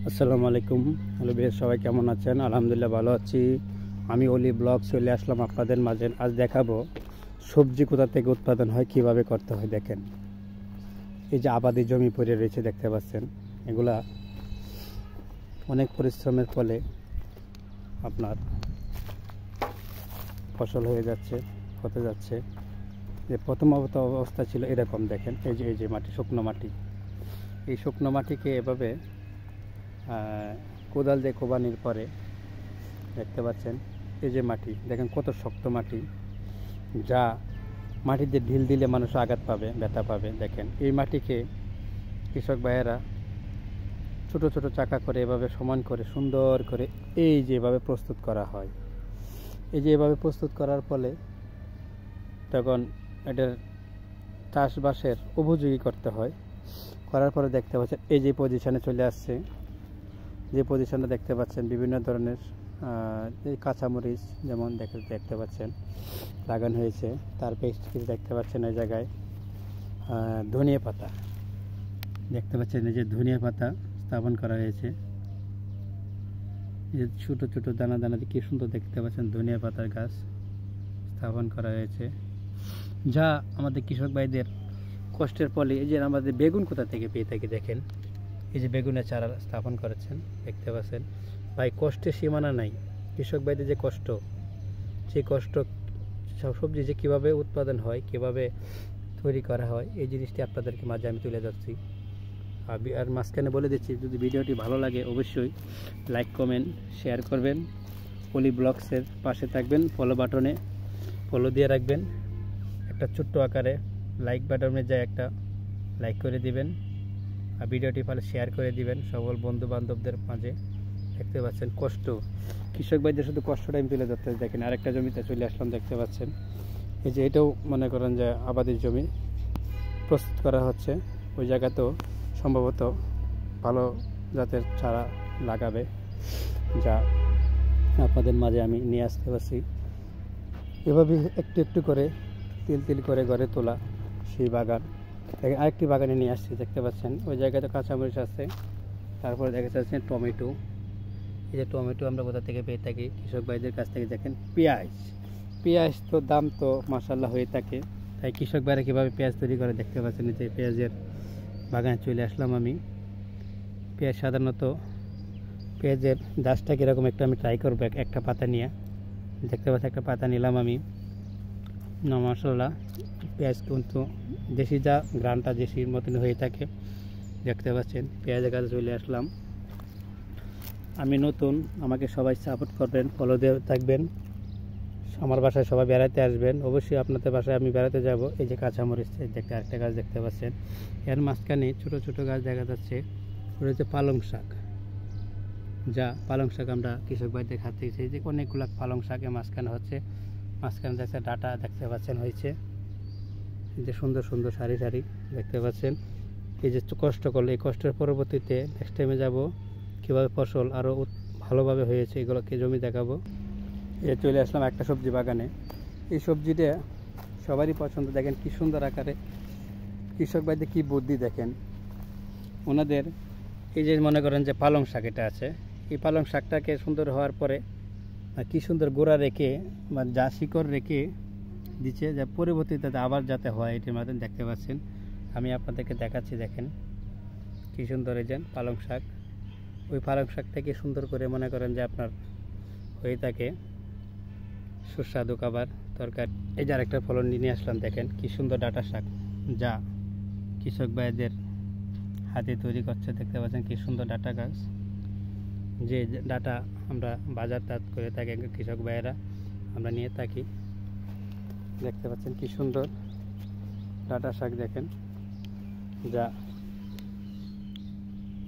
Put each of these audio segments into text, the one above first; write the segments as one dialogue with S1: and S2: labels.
S1: আসসালামু আলাইকুম। হ্যালো ভাই, সবাই কেমন আছেন? আলহামদুলিল্লাহ ভালো আছি। আমি অলি ব্লগ চলে আসলাম আপনাদের মাঝে। আজ দেখাবো সবজি কোথা থেকে উৎপাদন হয়, কিভাবে করতে হয়। দেখেন, এই যে আবাদি জমি পড়ে রয়েছে দেখতে পাচ্ছেন, এগুলা অনেক পরিশ্রমের ফলে আপনার ফসল হয়ে যাচ্ছে, হতে যাচ্ছে। যে প্রথম অবস্থা ছিল এরকম, দেখেন এই যে মাটি, শুকনো মাটি। এই শুকনো মাটিকে এভাবে কোদাল দিয়ে কোবানির পরে দেখতে পাচ্ছেন এই যে মাটি, দেখেন কত শক্ত মাটি, যা মাটিতে ঢিল দিলে মানুষ আঘাত পাবে, ব্যথা পাবে। দেখেন এই মাটিকে কৃষক ভাইয়েরা ছোট ছোট চাকা করে এভাবে সমান করে সুন্দর করে এই যে এভাবে প্রস্তুত করা হয়। এই যে এভাবে প্রস্তুত করার ফলে তখন এটার চাষবাসের উপযোগী করতে হয়। করার পরে দেখতে পাচ্ছেন এই যে পজিশনে চলে আসছে, যে পজিশনটা দেখতে পাচ্ছেন বিভিন্ন ধরনের এই কাঁচামরিচ যেমন দেখতে পাচ্ছেন লাগানো হয়েছে। তার পেস্ট কিছু দেখতে পাচ্ছেন এই জায়গায় ধনিয়া পাতা দেখতে পাচ্ছেন, এই যে ধনিয়া পাতা স্থাপন করা হয়েছে। এই যে ছোটো ছোটো দানা দানা কি সুন্দর দেখতে পাচ্ছেন, ধনিয়া পাতার গাছ স্থাপন করা হয়েছে, যা আমাদের কৃষক ভাইদের কষ্টের ফলে। এই যে আমাদের বেগুন কোথা থেকে পেয়ে থাকি, দেখেন এই যে বেগুনের চারা স্থাপন করেছেন দেখতে পাচ্ছেন। ভাই কষ্টের সীমানা নাই, কৃষক ভাইদের যে কষ্ট, সেই কষ্ট সবজি যে কীভাবে উৎপাদন হয়, কীভাবে তৈরি করা হয়, এই জিনিসটি আপনাদেরকে মাঝে আমি তুলে যাচ্ছি। আর মাঝখানে বলে দিচ্ছি, যদি ভিডিওটি ভালো লাগে অবশ্যই লাইক কমেন্ট শেয়ার করবেন। অলি ব্লগসের পাশে থাকবেন, ফলো বাটনে ফলো দিয়ে রাখবেন, একটা ছোট্ট আকারে লাইক বাটনে যায় একটা লাইক করে দিবেন, আর ভিডিওটি ভালো শেয়ার করে দিবেন সকল বন্ধু বান্ধবদের মাঝে। দেখতে পাচ্ছেন কষ্ট, কৃষক ভাইদের শুধু কষ্টটা আমি তুলে ধরতে। দেখেন আরেকটা জমিতে চলে আসলাম, দেখতে পাচ্ছেন এই যে এটাও মনে করেন যে আবাদির জমি প্রস্তুত করা হচ্ছে। ওই জায়গাতেও সম্ভবত ভালো জাতের চারা লাগাবে, যা আপনাদের মাঝে আমি নিয়ে আসতে পারছি। এভাবে একটু একটু করে তিল তিল করে গড়ে তোলা সেই বাগান। আরেকটি বাগানে নিয়ে আসছি, দেখতে পাচ্ছেন ওই জায়গাতে কাঁচামরিচ আছে। তারপরে দেখা যাচ্ছে টমেটো, এই যে টমেটো আমরা কোথা থেকে পেয়ে থাকি, কৃষক ভাইদের কাছ থেকে। দেখেন পেঁয়াজ তো দাম তো মাশাআল্লাহ হয়ে থাকে, তাই কৃষক ভাইরা কীভাবে পেঁয়াজ তৈরি করে দেখতে পাচ্ছেন। যে পেঁয়াজের বাগানে চলে আসলাম আমি। পেঁয়াজ সাধারণত পেঁয়াজের গাছটা কীরকম একটা আমি ট্রাই করবো, একটা পাতা নিয়ে। দেখতে পাচ্ছি একটা পাতা নিলাম আমি, না মাশাআল্লাহ পেঁয়াজ কিন্তু দেশি, যা গ্রানটা দেশির মতন হয়ে থাকে। দেখতে পাচ্ছেন পেঁয়াজের কাছে চলে আসলাম আমি। নতুন, আমাকে সবাই সাপোর্ট করবেন, ফলো দিয়ে থাকবেন। আমার বাসায় সবাই বেড়াতে আসবেন, অবশ্যই আপনাদের বাসায় আমি বেড়াতে যাব। এই যে কাঁচামরিচ দেখতে আরেকটা গাছ দেখতে পাচ্ছেন, এর মাঝখানে ছোট ছোট গাছ দেখা যাচ্ছে। ওটা হচ্ছে পালং শাক, যা পালং শাক আমরা কৃষক ভাইদের খাতে গেছি। যে অনেকগুলো পালং শাকের মাঝখানে হচ্ছে, মাঝখানে দেখছে ডাটা দেখতে পাচ্ছেন হয়েছে, এই যে সুন্দর সুন্দর সারি সারি দেখতে পাচ্ছেন। এই যে কষ্ট করলে, এই কষ্টের পরবর্তীতে নেক্সট টাইমে যাব কীভাবে ফসল আরও ভালোভাবে হয়েছে, এগুলোকে জমি দেখাবো। এ চলে আসলাম একটা সবজি বাগানে। এই সবজিটা সবারই পছন্দ। দেখেন কি সুন্দর আকারে কৃষক ভাইদের কী বুদ্ধি, দেখেন ওনাদের। এই যে মনে করেন যে পালং শাক এটা আছে, এই পালং শাকটাকে সুন্দর হওয়ার পরে কি সুন্দর গোড়া রেখে বা যা শিকড় রেখে দিচ্ছে, যা পরবর্তীতে আবার যাতে হয় এটির মাধ্যমে। দেখতে পাচ্ছেন আমি আপনাদেরকে দেখাচ্ছি, দেখেন কি সুন্দর এই যে পালং শাক। ওই পালং শাক থেকে সুন্দর করে মনে করেন যে আপনার হয়ে থাকে সুস্বাদু খাবার তরকারি। এই যে আরেকটা ফলন নিয়ে আসলাম, দেখেন কি সুন্দর ডাঁটা শাক, যা কৃষক ভাইদের হাতে তৈরি করছে। দেখতে পাচ্ছেন কি সুন্দর ডাঁটা গাছ, যে ডাঁটা আমরা বাজারজাত করে থাকি কৃষক ভাইয়েরা, আমরা নিয়ে থাকি। দেখতে পাচ্ছেন কি সুন্দর ডাঁটা শাক, দেখেন যা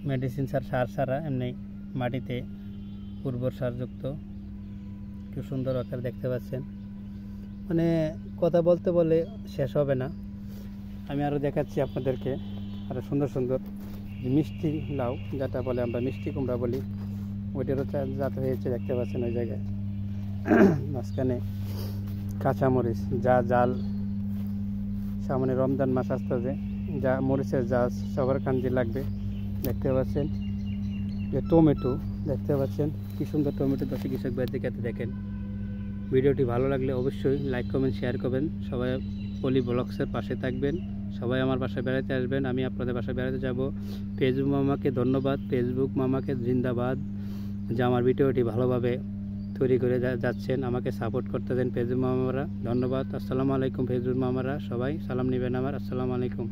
S1: মেডিসিন সার ছাড়া এমনি মাটিতে উর্বর সারযুক্ত, খুব সুন্দর আকার দেখতে পাচ্ছেন। মানে কথা বলতে বলে শেষ হবে না, আমি আরও দেখাচ্ছি আপনাদেরকে আরও সুন্দর সুন্দর মিষ্টি লাউ, যেটা বলে আমরা মিষ্টি কুমড়া বলি, ওইটারও জাত হয়েছে দেখতে পাচ্ছেন ওই জায়গায়। মাঝখানে কাঁচামরিচ, যা জাল সামনে রমজান মাস আসতেছে, যা মরিচের জাজ সবার কান্দি লাগবে দেখতে পাচ্ছেন। যে টমেটো দেখতে পাচ্ছেন কি সুন্দর টমেটো দর্শক কৃষক ভাইদের খেতে দেখেন। ভিডিওটি ভালো লাগলে অবশ্যই লাইক কমেন্ট শেয়ার করবেন। সবাই পলি ব্লগসের পাশে থাকবেন। সবাই আমার বাসায় বেড়াতে আসবেন, আমি আপনাদের বাসায় বেড়াতে যাব। ফেসবুক মামাকে ধন্যবাদ, ফেসবুক মামাকে জিন্দাবাদ, যে আমার ভিডিওটি ভালোভাবে তৈরি করে যাচ্ছেন, আমাকে সাপোর্ট করতে দেন ফেসবুক মামারা। ধন্যবাদ। আসসালামু আলাইকুম ফেসবুক মামারা, সবাই সালাম নেবেন আমার। আসসালামু আলাইকুম।